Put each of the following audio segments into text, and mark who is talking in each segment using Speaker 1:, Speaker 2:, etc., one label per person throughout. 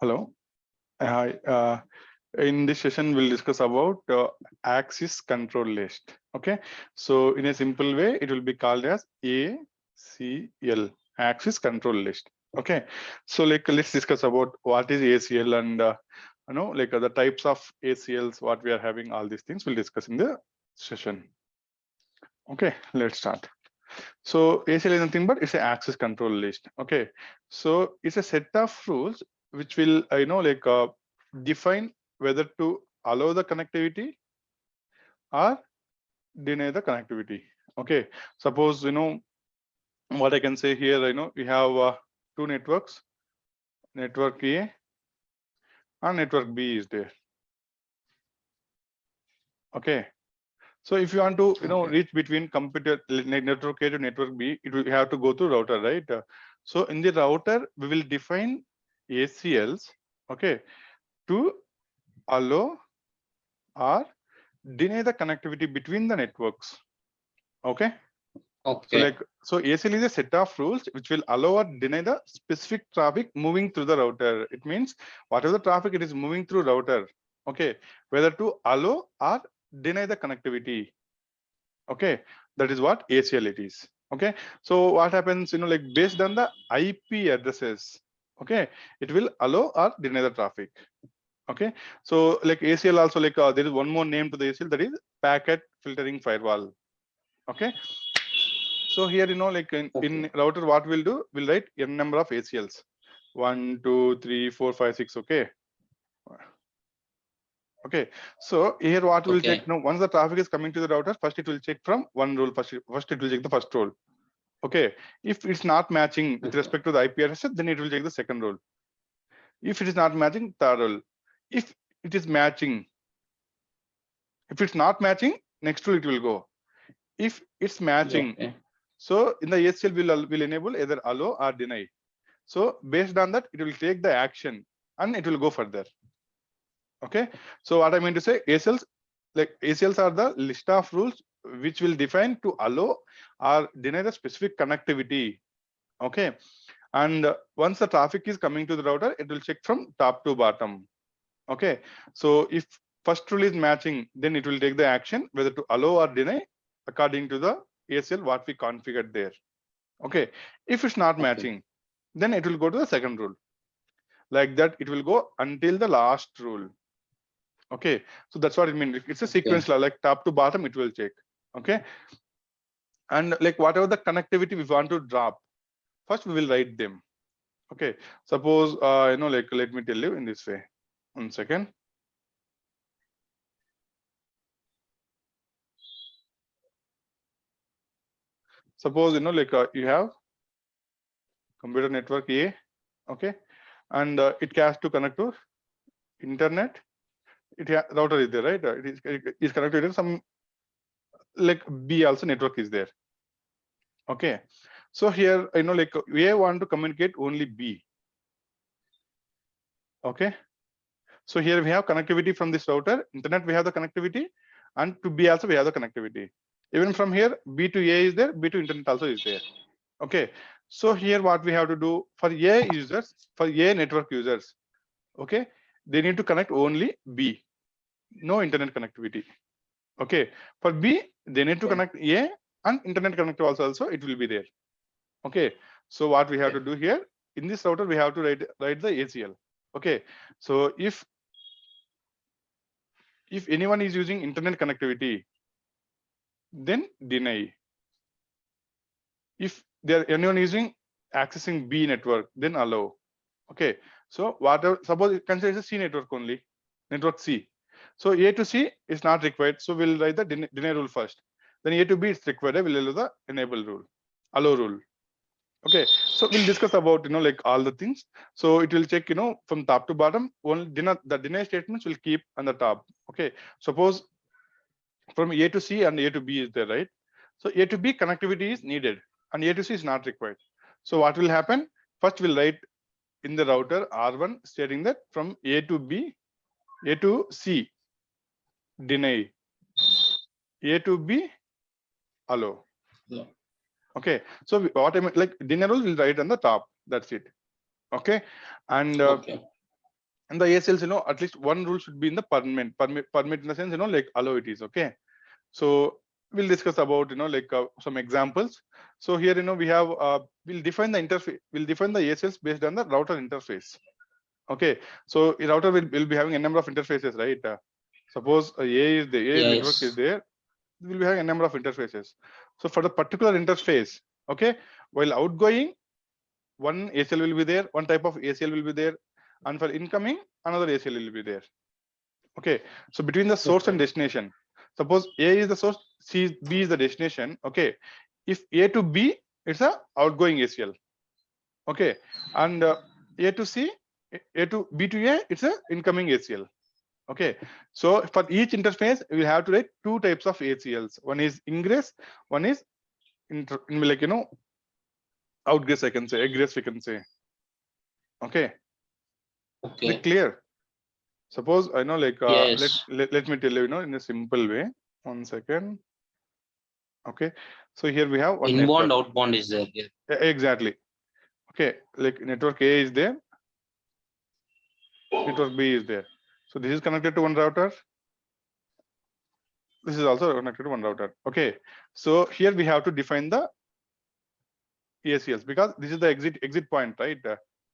Speaker 1: Hello. Hi. In this session, we'll discuss about axis control list. Okay. So in a simple way, it will be called as ACL, axis control list. Okay. So let's discuss about what is ACL and the types of ACLs, what we are having, all these things we'll discuss in the session. Okay. Let's start. So ACL is nothing but it's an access control list. Okay. So it's a set of rules which will define whether to allow the connectivity or deny the connectivity. Okay. Suppose what I can say here. We have two networks, network A and network B is there. Okay. So if you want to reach between computer network A to network B, it will have to go to router, right? So in the router, we will define ACLs, okay, to allow or deny the connectivity between the networks. Okay.
Speaker 2: Okay.
Speaker 1: So ACL is a set of rules which will allow or deny the specific traffic moving through the router. It means whatever the traffic it is moving through router, okay, whether to allow or deny the connectivity. Okay, that is what ACL it is. Okay, so what happens, based on the IP addresses, okay, it will allow or deny the traffic. Okay, so like ACL also there is one more name to the ACL, that is packet filtering firewall. Okay, so here in router, what we'll do, we'll write n number of ACLs, 1 2 3 4 5 6. Okay. Okay, so here what we'll check, once the traffic is coming to the router, first it will check from one rule. First it will check the first rule. Okay, if it's not matching with respect to the IP address, then it will check the second rule. If it is not matching, third rule. If it is matching, if it's not matching, next rule it will go. If it's matching, so in the ACL will enable either allow or deny. So based on that, it will take the action and it will go further. Okay, so what I mean to say, ACLs are the list of rules which will define to allow or deny the specific connectivity. Okay, and once the traffic is coming to the router, it will check from top to bottom. Okay, so if first rule is matching, then it will take the action whether to allow or deny according to the ACL what we configured there. Okay, if it's not matching, then it will go to the second rule. Like that, it will go until the last rule. Okay, so that's what it means. It's a sequence, like top to bottom, it will check. Okay, and like whatever the connectivity we want to drop, first we will write them. Okay, suppose let me tell you in this way. 1 second. Suppose you have computer network A, okay, and it has to connect to internet. Router is there, right? It is connected to some like B also network is there. Okay, so here we want to communicate only B. Okay, so here we have connectivity from this router, internet we have the connectivity, and to B also we have the connectivity. Even from here, B to A is there, B to internet also is there. Okay, so here what we have to do for A users, for A network users, okay, they need to connect only B, no internet connectivity. Okay, for B, they need to connect A and internet connectivity also it will be there. Okay, so what we have to do here, in this router, we have to write the ACL. Okay, so if anyone is using internet connectivity, then deny. If anyone using accessing B network, then allow. Okay, so whatever, suppose it considers a C network only, network C. So A to C is not required, so we'll write the deny rule first. Then A to B is required, we'll allow the enable rule, allow rule. Okay, so we'll discuss about all the things. So it will check from top to bottom. Only the deny statements will keep on the top. Okay, suppose from A to C and A to B is there, right? So A to B connectivity is needed and A to C is not required. So what will happen? First we'll write in the router R1 stating that from A to B, A to C, deny, A to B, allow. Okay, so what I mean, like deny rule will write on the top. That's it. Okay, and And the ACLs, at least one rule should be in the permit in the sense, like allow it is. Okay. So we'll discuss about, like some examples. So here, we have, we'll define the interface, we'll define the ACLs based on the router interface. Okay. So a router will be having a number of interfaces, right? Suppose A is the A network is there, we'll be having a number of interfaces. So for the particular interface, okay, while outgoing, one ACL will be there, one type of ACL will be there, and for incoming, another ACL will be there. Okay, so between the source and destination, suppose A is the source, B is the destination. Okay, if A to B, it's a outgoing ACL. Okay, and A to C, A to B to A, it's a incoming ACL. Okay, so for each interface, we have to write two types of ACLs. One is ingress, one is like outgress. I can say egress. We can say. Okay.
Speaker 2: Okay.
Speaker 1: Is it clear? Suppose I know, like
Speaker 2: Yes.
Speaker 1: let me tell you, in a simple way. 1 second. Okay, so here we have one
Speaker 2: Inbound,
Speaker 1: network.
Speaker 2: outbound is there. Yeah.
Speaker 1: Exactly. Okay, like network A is there, network B is there. So this is connected to one router. This is also connected to one router. Okay, so here we have to define the ACLs because this is the exit point, right,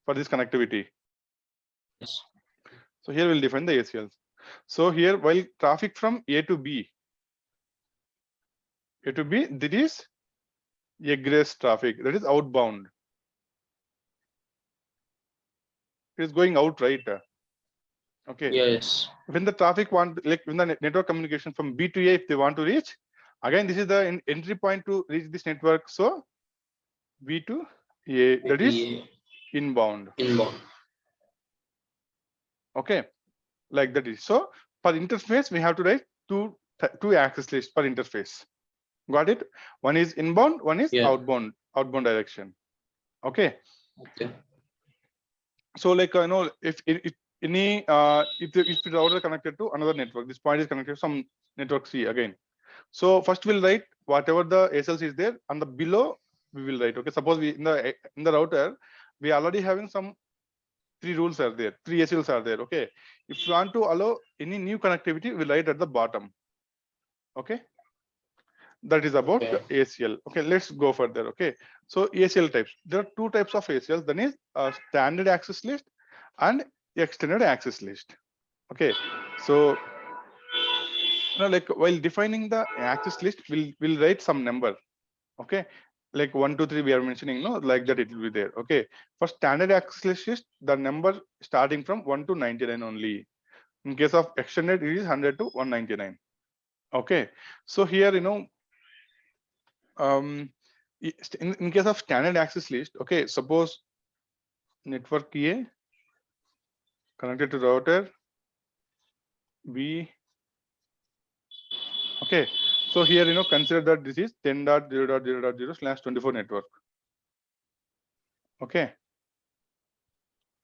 Speaker 1: for this connectivity.
Speaker 2: Yes.
Speaker 1: So here we'll define the ACLs. So here, while traffic from A to B, that is egress traffic, that is outbound. It is going out, right? Okay.
Speaker 2: Yes.
Speaker 1: When the traffic when the network communication from B to A, if they want to reach, again, this is the entry point to reach this network. So B to A, that is inbound.
Speaker 2: Inbound.
Speaker 1: Okay, like that is. So for interface, we have to write two access lists per interface. Got it? One is inbound, one is outbound direction. Okay.
Speaker 2: Okay.
Speaker 1: So like if any if the router connected to another network, this point is connected to some network C again. So first we'll write whatever the ASLs is there, and the below we will write. Okay, suppose we in the router we are already having some three rules are there, three ASLs are there. Okay, if you want to allow any new connectivity, we'll write at the bottom. Okay, that is about ACL. Okay, let's go further. Okay, so ACL types. There are two types of ACLs. Then is standard access list and extended access list. Okay, so like while defining the access list, we'll write some number. Okay, like 1, 2, 3 we are mentioning, no, like that it will be there. Okay, for standard access list, the number starting from 1 to 99 only. In case of extended, it is 100 to 199. Okay, so here in case of standard access list, okay, suppose network A connected to router B. Okay, so here consider that this is 10.0.0.0/24 network. Okay,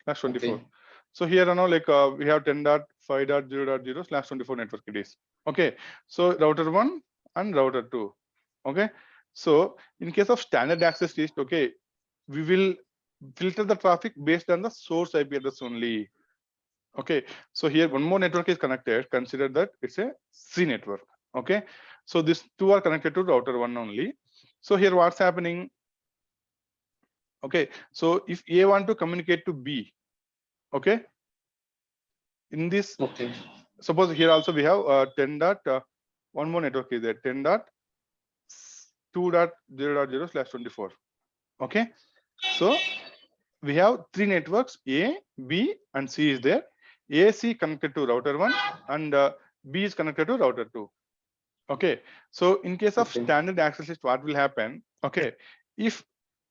Speaker 1: /24.
Speaker 2: Okay.
Speaker 1: So here like we have 10.5.0.0/24 network it is. Okay, so router 1 and router 2. Okay, so in case of standard access list, okay, we will filter the traffic based on the source IP address only. Okay, so here one more network is connected. Consider that it's a C network. Okay, so these two are connected to router 1 only. So here what's happening? Okay, so if A want to communicate to B, okay, in this,
Speaker 2: Okay.
Speaker 1: suppose here also we have 10 dot one more network is there, 10.2.0.0/24. Okay, so we have three networks, A, B, and C is there. AC connected to router 1 and B is connected to router 2. Okay, so in case of standard access list, what will happen? Okay, if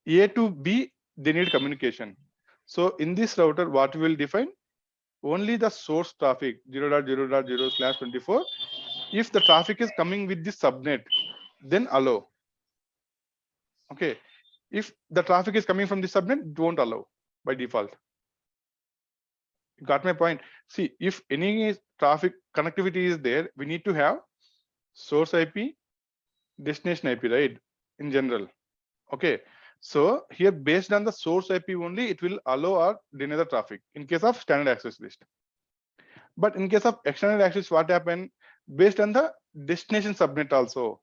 Speaker 1: A to B, they need communication. So in this router, what we will define? Only the source traffic 0.0.0/24. If the traffic is coming with the subnet, then allow. Okay, if the traffic is coming from the subnet, don't allow by default. You got my point? See, if any traffic connectivity is there, we need to have source IP, destination IP, right? In general. Okay, So here, based on the source IP only, it will allow or deny the traffic in case of standard access list. But in case of extended access, what happen? Based on the destination subnet also,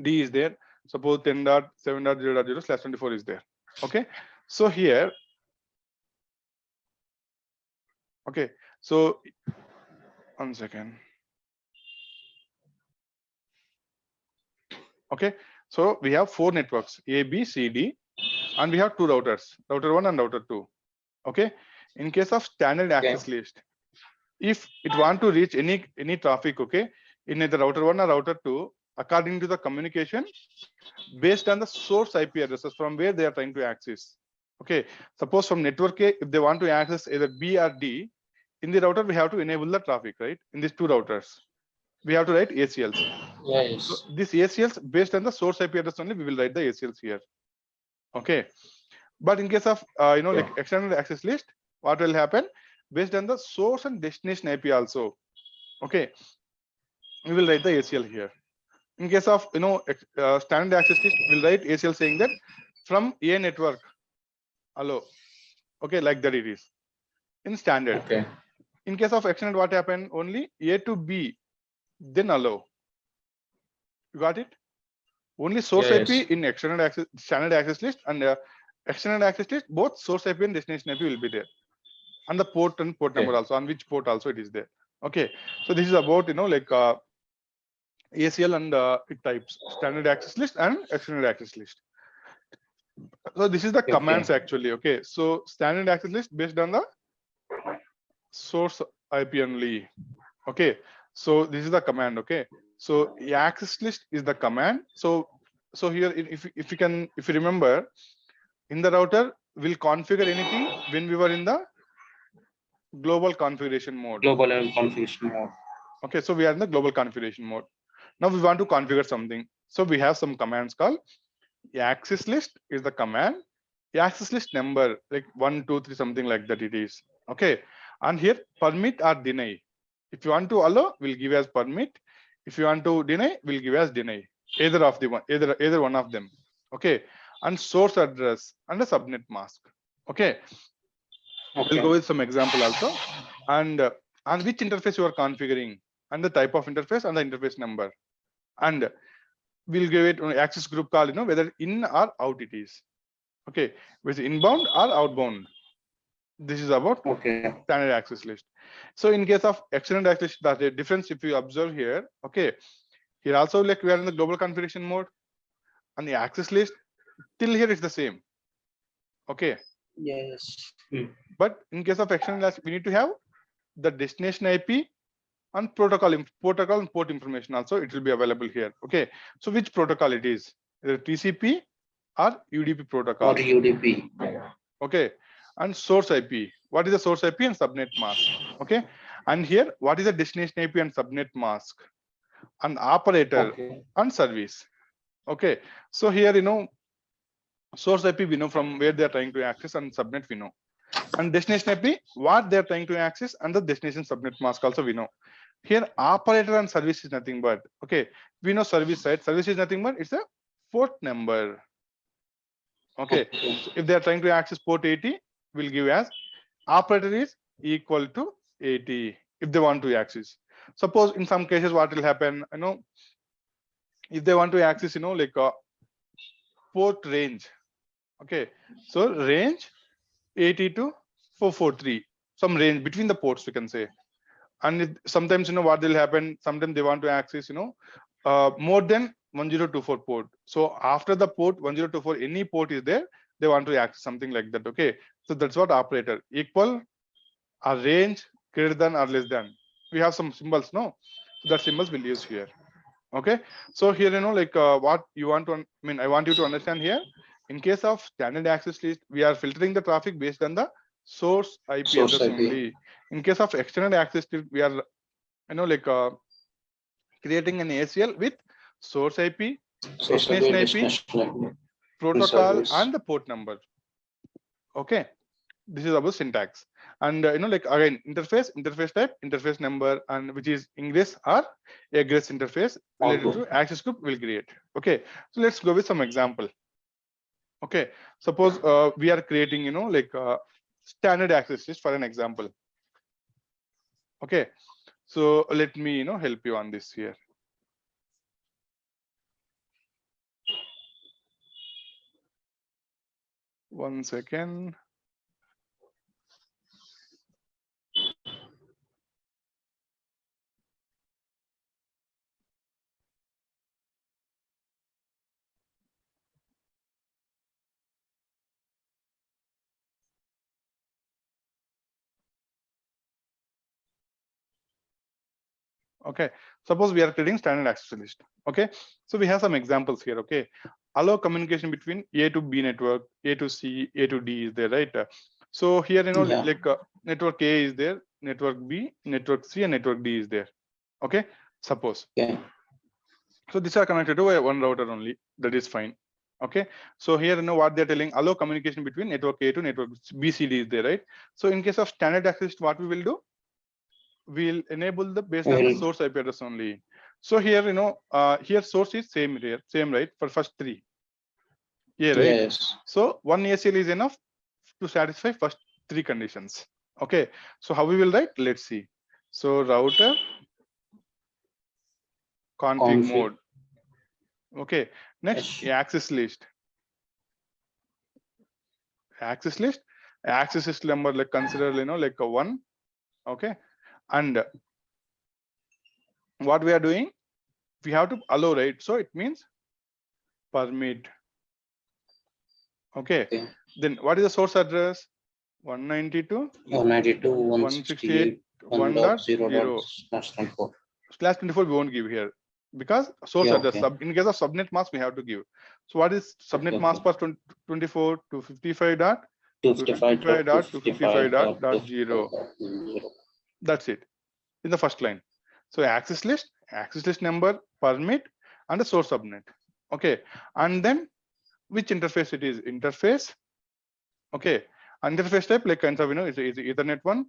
Speaker 1: D is there. Suppose 10.7.0.0/24 is there. Okay. So here, okay. So 1 second. Okay. So we have 4 networks, A, B, C, D, and we have 2 routers, router 1 and router 2. Okay. In case of standard access list, if it want to reach any traffic, okay, in either router 1 or router 2, according to the communication, based on the source IP addresses from where they are trying to access. Okay, suppose from network A, if they want to access either B or D, in the router we have to enable the traffic, right? In these 2 routers, we have to write ACLs.
Speaker 2: Yes.
Speaker 1: So this ACLs, based on the source IP address only, we will write the ACLs here. Okay, but in case of like extended access list, what will happen? Based on the source and destination IP also. Okay, we will write the ACL here. In case of standard access list, we'll write ACL saying that from A network, hello. Okay, like that it is in standard.
Speaker 2: Okay.
Speaker 1: In case of extended, what happened? Only A to B, then allow. You got it? Only source
Speaker 2: Yes.
Speaker 1: IP in extended access, standard access list, and extended access list, both source IP and destination IP will be there, and the port and port number also, on which port also it is there. Okay, so this is about like ACL and types, standard access list and extended access list. So this is the commands actually. Okay, so standard access list based on the source IP only. Okay, so this is the command. Okay, so access list is the command. So here, if you remember, in the router we'll configure anything when we were in the global configuration mode.
Speaker 2: Global configuration mode.
Speaker 1: Okay, so we are in the global configuration mode. Now we want to configure something. So we have some commands called access list is the command. Access list number like 1, 2, 3, something like that it is. Okay, and here permit or deny. If you want to allow, we'll give as permit. If you want to deny, we'll give as deny. Either of the one, either one of them. Okay, and source address and a subnet mask. Okay, we'll go with some example also, and which interface you are configuring, and the type of interface and the interface number, and we'll give it access group call, whether in or out it is. Okay, with inbound or outbound. This is about standard access list. So in case of extended access list, that's the difference if you observe here. Okay, here also like we are in the global configuration mode, and the access list till here is the same. Okay.
Speaker 2: Yes.
Speaker 1: But in case of extended access, we need to have the destination IP and protocol and port information also. It will be available here. Okay, so which protocol it is? Either TCP or UDP protocol.
Speaker 2: Or UDP.
Speaker 1: Okay, and source IP. What is the source IP and subnet mask? Okay, and here what is the destination IP and subnet mask, and operator and service. Okay, so here source IP we know from where they are trying to access, and subnet we know, and destination IP what they are trying to access, and the destination subnet mask also we know. Here operator and service is nothing but, okay, we know service side. Service is nothing but it's a port number. Okay, so if they are trying to access port 80, we'll give as operator is equal to 80 if they want to access. Suppose in some cases what will happen, if they want to access like a port range. Okay, so range 80 to 443, some range between the ports we can say. And sometimes what will happen, sometimes they want to access more than 1024 port. So after the port 1024, any port is there, they want to access something like that. Okay, so that's what operator equal or range greater than or less than. We have some symbols, no? So that symbols we'll use here. Okay, so here like what you want to, I want you to understand here. In case of standard access list, we are filtering the traffic based on the source IP address only. In case of extended access list, we are like creating an ACL with source IP, destination IP, protocol, and the port number. Okay, this is about syntax. And like again, interface type, interface number, and which is ingress or egress interface related to access group will create. Okay, so let's go with some example. Okay, suppose we are creating, like standard access list for an example. Okay, so let me, help you on this here. One second. Okay, suppose we are creating standard access list. Okay, so we have some examples here. Okay, allow communication between A to B network, A to C, A to D is there, right? So here,
Speaker 2: Yeah.
Speaker 1: like network A is there, network B, network C, and network D is there. Okay, suppose.
Speaker 2: Okay.
Speaker 1: So these are connected to one router only. That is fine. Okay, so here, what they're telling, allow communication between network A to network B, C, D is there, right? So in case of standard access, what we will do? We'll enable the based on the
Speaker 2: Well,
Speaker 1: source IP address only. So here, here source is same here, same, right? For first three. Yeah, right.
Speaker 2: yes.
Speaker 1: So one ACL is enough to satisfy first three conditions. Okay. So how we will write? Let's see. So router config
Speaker 2: Config.
Speaker 1: mode. Okay. Next,
Speaker 2: Yes.
Speaker 1: access list. Access list. Access list number, like consider, like a one. Okay. And what we are doing, we have to allow, right? So it means permit. Okay.
Speaker 2: Okay.
Speaker 1: Then what is the source address? 192
Speaker 2: 192,
Speaker 1: 168
Speaker 2: 168,
Speaker 1: 1.0
Speaker 2: 1.0/24.
Speaker 1: slash 24 we won't give here because source
Speaker 2: Yeah.
Speaker 1: address
Speaker 2: Okay.
Speaker 1: in case of subnet mask we have to give. So what is
Speaker 2: Okay.
Speaker 1: subnet
Speaker 2: Okay.
Speaker 1: mask for 24 to 55 dot
Speaker 2: 255
Speaker 1: 255
Speaker 2: dot
Speaker 1: dot 255 dot 0?
Speaker 2: 0.
Speaker 1: That's it in the first line. So access list number, permit, and the source subnet. Okay, and then which interface it is? Interface. Okay, interface type like kinds of is Ethernet one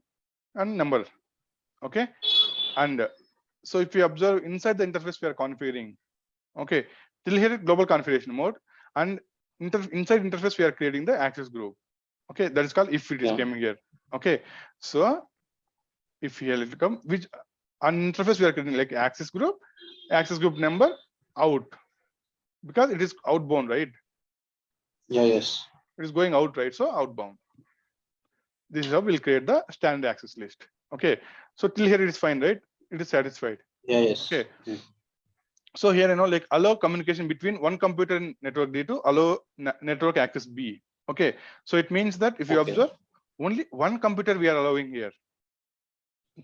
Speaker 1: and number. Okay, and so if you observe inside the interface we are configuring. Okay, till here global configuration mode, and inside interface we are creating the access group. Okay, that is called if it is
Speaker 2: Yeah.
Speaker 1: coming here. Okay, so if here it come, which on interface we are creating like access group number out, because it is outbound, right?
Speaker 2: Yeah. Yes.
Speaker 1: It is going out, right? So outbound. This is how we'll create the standard access list. Okay, so till here it is fine, right? It is satisfied.
Speaker 2: Yeah. Yes.
Speaker 1: Okay. So here, like allow communication between one computer and network D to allow network access B. Okay, so it means that if you
Speaker 2: Okay.
Speaker 1: observe, only one computer we are allowing here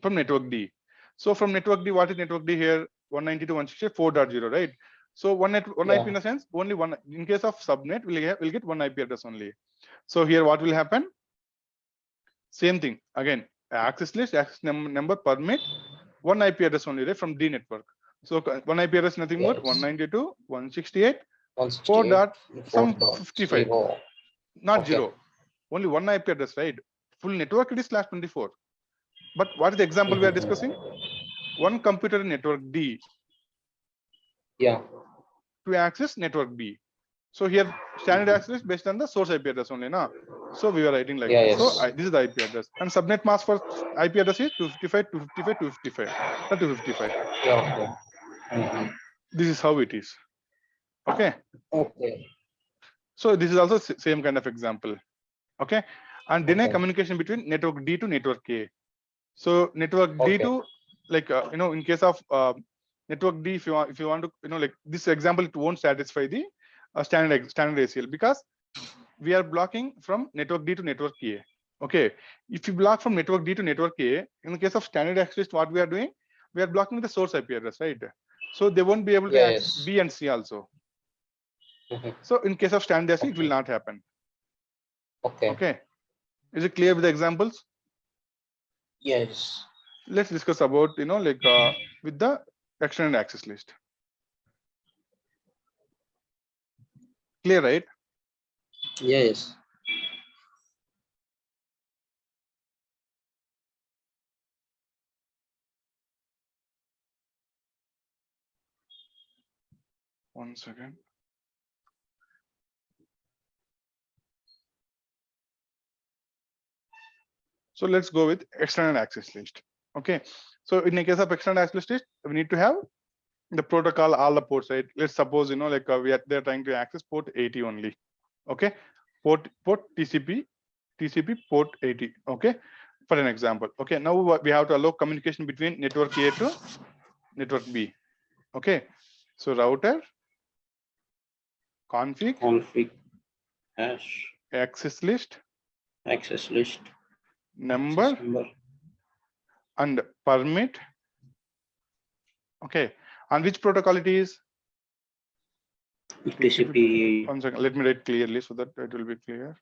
Speaker 1: from network D. So from network D, what is network D here? 192.168.4.0, right? So one IP
Speaker 2: Yeah.
Speaker 1: in the sense only one. In case of subnet, we'll get one IP address only. So here, what will happen? Same thing again. Access list, access number, permit, one IP address only, right, from D network. So one IP address nothing more,
Speaker 2: Yes.
Speaker 1: 192.168 4
Speaker 2: 168,
Speaker 1: dot some 55,
Speaker 2: 4.0.
Speaker 1: not
Speaker 2: Okay.
Speaker 1: 0. Only one IP address, right? Full network it is /24. But what is the example we are discussing? One computer in network D
Speaker 2: Yeah.
Speaker 1: to access network B. So here standard access is based on the source IP address only, na? So we are writing like
Speaker 2: Yeah.
Speaker 1: this.
Speaker 2: Yes.
Speaker 1: So this is the IP address, and subnet mask for IP address is 255, 255, 255, not 255.
Speaker 2: Yeah. Okay. Mhm.
Speaker 1: This is how it is. Okay.
Speaker 2: Okay.
Speaker 1: So this is also same kind of example. Okay, and deny
Speaker 2: Okay.
Speaker 1: communication between network D to network A. So network D
Speaker 2: Okay.
Speaker 1: to like in case of network D, if you want to like this example, it won't satisfy the standard ACL because we are blocking from network D to network A. Okay, if you block from network D to network A, in the case of standard access, what we are doing, we are blocking the source IP address, right? So they won't be able to access
Speaker 2: Yes.
Speaker 1: B and C also.
Speaker 2: Mhm.
Speaker 1: So in case of standard access, it will
Speaker 2: Okay.
Speaker 1: not happen.
Speaker 2: Okay.
Speaker 1: Okay, is it clear with the examples?
Speaker 2: Yes.
Speaker 1: Let's discuss about like with the extended access list. Clear, right?
Speaker 2: Yes.
Speaker 1: One second. So let's go with external access list. Okay. So in the case of external access list, we need to have the protocol, all the ports, right? Let's suppose, like they're trying to access port 80 only. Okay. Port TCP port 80. Okay. For an example. Okay. Now we have to allow communication between network A to network B. Okay. So router config
Speaker 2: hash
Speaker 1: access list number and permit. Okay. And which protocol it is?
Speaker 2: TCP.
Speaker 1: One second. Let me write clearly so that it will be clear.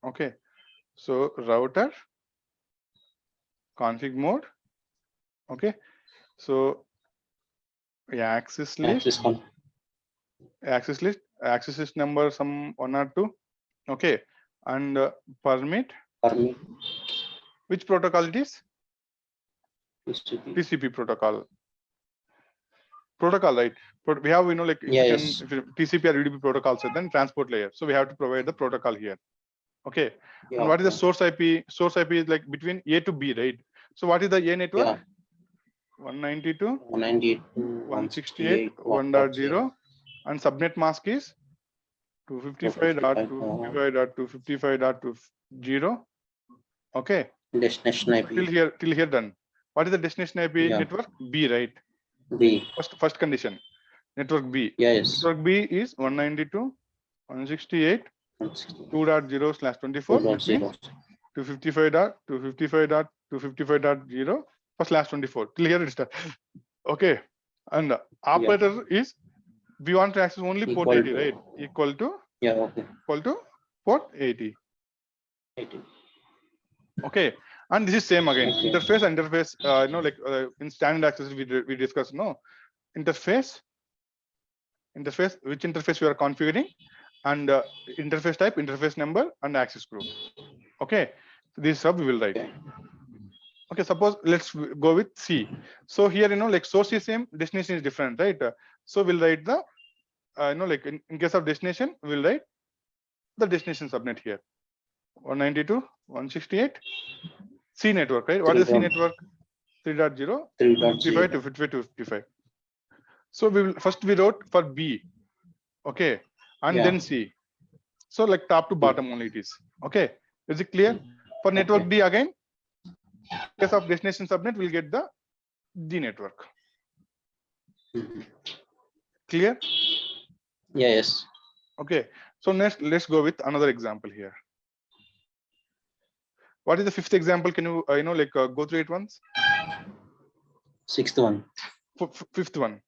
Speaker 1: Okay. So router config mode. Okay. So yeah, access list number some 1 or 2. Okay. And permit. Which protocol it is? TCP protocol, right? But we have, like if TCP or UDP protocols, then transport layer. So we have to provide the protocol here. Okay. And what is the source IP? Source IP is like between A to B, right? So what is the A network? 192.168.1.0, and subnet mask is 255.255.255.20. Okay.
Speaker 2: Destination IP.
Speaker 1: Till here done. What is the destination IP network? B, right?
Speaker 2: B.
Speaker 1: First condition. Network B.
Speaker 2: Yes.
Speaker 1: Network B is 192.168.2.0/24 between 255.255.255.0 for /24. Till here it's done. Okay. And operator is, we want to access only port 80, right? Equal to port 80. Okay. And this is same again. Interface. In standard access we discussed, interface, which interface you are configuring, and interface type, interface number, and access group. Okay. This sub we will write. Okay. Suppose let's go with C. So here, source is same, destination is different, right? So we'll write the, in case of destination, we'll write the destination subnet here. 192.168. C network, right? What is the C network? 3.0, 255, 255, 255. So we wrote for B, okay, and then C. So like top to bottom only it is. Okay, is it clear? For network D again, in case of destination subnet, we'll get the D network. Clear?
Speaker 2: Yes.
Speaker 1: Okay. So next, let's go with another example here. What is the fifth example? Can you go through it once?
Speaker 2: Sixth one.
Speaker 1: Fifth one.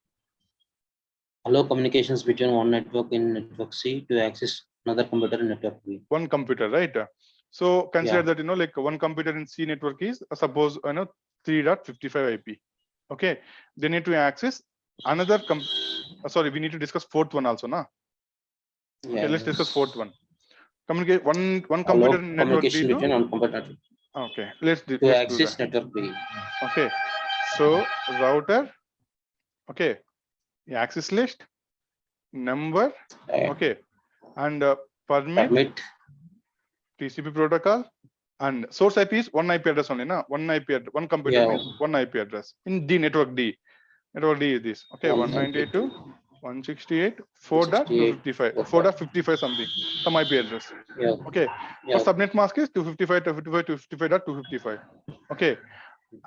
Speaker 2: Allow communications between one network in network C to access another computer in network B.
Speaker 1: One computer, right? So consider that one computer in C network is suppose 3.55 IP. Okay, they need to access another we need to discuss fourth one also, na? Okay, let's discuss fourth one. Communicate one computer in network D to
Speaker 2: between one computer.
Speaker 1: Okay, let's do
Speaker 2: access
Speaker 1: that.
Speaker 2: Network B.
Speaker 1: Okay, so router, okay, access list number, okay, and permit TCP protocol, and source IP is one IP address only, na? One computer means one IP address. In D, network D is this. Okay, 192.168.4.255, 4.55 something, some IP address. Okay, for subnet mask is 255.255.255. Okay,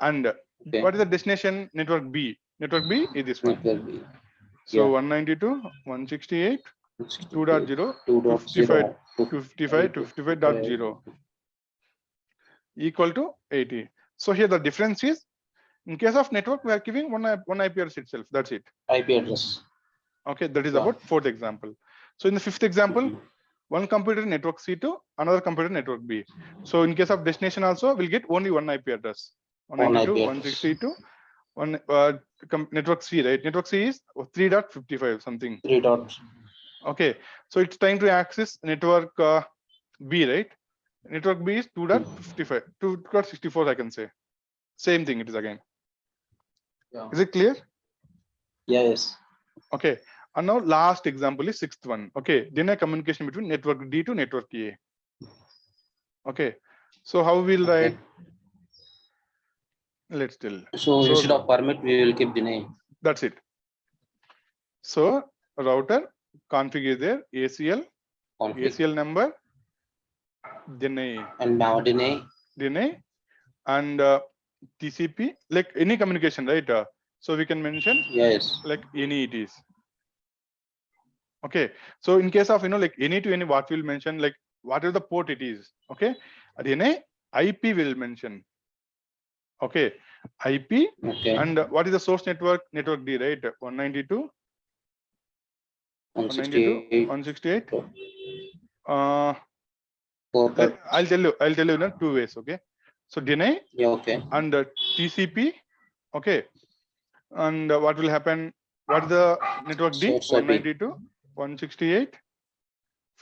Speaker 1: and what is the destination? Network B. Network B is this one. So 192.168.2.0 255.255.0 equal to 80. So here the difference is, in case of network, we are giving one IP address itself. That's it.
Speaker 2: IP address.
Speaker 1: Okay, that is about fourth example. So in the fifth example, one computer network C to another computer network B. So in case of destination also, we'll get only one IP address. 192.168.1 network C, right? Network C is 3.55 something.
Speaker 2: 3 dots.
Speaker 1: Okay, so it's trying to access network B, right? Network B is 2.55, 2.64, I can say. Same thing it is again. Is it clear?
Speaker 2: Yes.
Speaker 1: Okay, And now last example is sixth one. Okay, deny communication between network D to network A. Okay, so how we'll write? Let's tell.
Speaker 2: So instead of permit, we will keep deny.
Speaker 1: That's it. So router config is there, ACL, ACL number, deny,
Speaker 2: and now deny,
Speaker 1: and TCP, like any communication, right? So we can mention like any it is. Okay, so in case of like any to any, what we'll mention, like whatever the port it is. Okay, deny IP will mention. Okay, IP. And what is the source network? Network D, right? 192. 168. I'll tell you in two ways. Okay, so deny. And TCP. Okay, and what will happen? What is the network D? 192.168.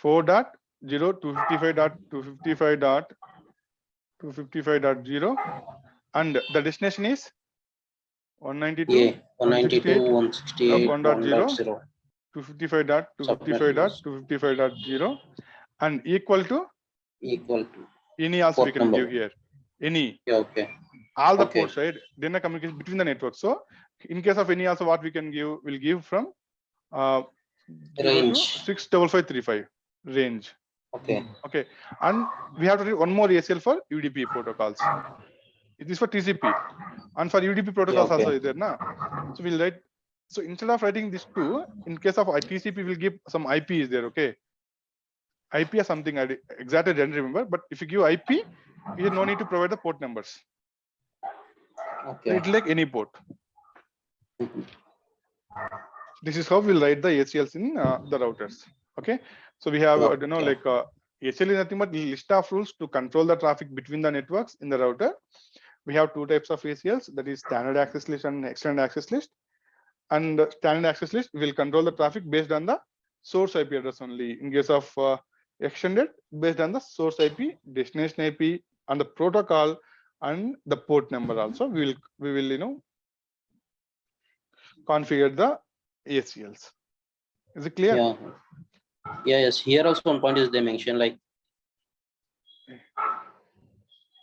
Speaker 1: 4.0.255.255.255.0, and the destination is 192.168.1.0, 255.255.255.0, and equal to any also we can give here. Any. All the ports, right? Then the communication between the networks. So in case of any also, what we can give, we'll give from
Speaker 2: range
Speaker 1: 65535 range. Okay, and we have to do one more ACL for UDP protocols. It is for TCP, and for UDP protocols also is there, na? So we'll write. So instead of writing this two, in case of TCP, we'll give some IP is there. Okay, IP or something I exactly didn't remember, but if you give IP, you no need to provide the port numbers. So it's like any port. This is how we'll write the ACLs in the routers. Okay, so we have like ACL is nothing but list of rules to control the traffic between the networks in the router. We have two types of ACLs, that is standard access list and extended access list. And the standard access list will control the traffic based on the source IP address only. In case of extended, based on the source IP, destination IP, and the protocol and the port number also. We will configure the ACLs. Is it clear?
Speaker 2: Yes. Here also one point is they mention like.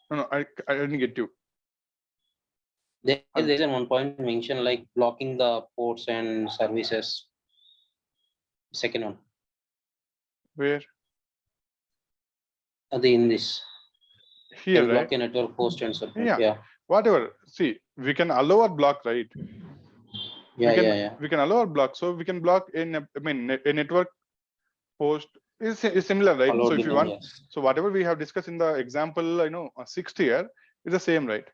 Speaker 1: No, I didn't get you.
Speaker 2: There is one point mentioned like blocking the ports and services. Second one.
Speaker 1: Where?
Speaker 2: In this.
Speaker 1: Here, right?
Speaker 2: Block a network host and service.
Speaker 1: Yeah. Whatever. See, we can allow or block, right? We can allow or block. So we can block a network host is similar, right? So if you want, so whatever we have discussed in the example, 6th here is the same, right?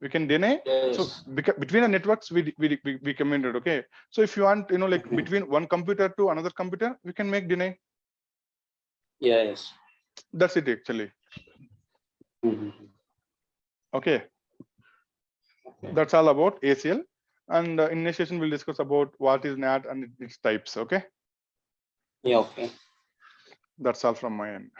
Speaker 1: We can deny. So between the networks, we commented. Okay. So if you want, like between one computer to another computer, we can make deny. That's it actually. Okay. That's all about ACL. And in next session, we'll discuss about what is NAT and its types. Okay.
Speaker 2: Okay.
Speaker 1: That's all from my end.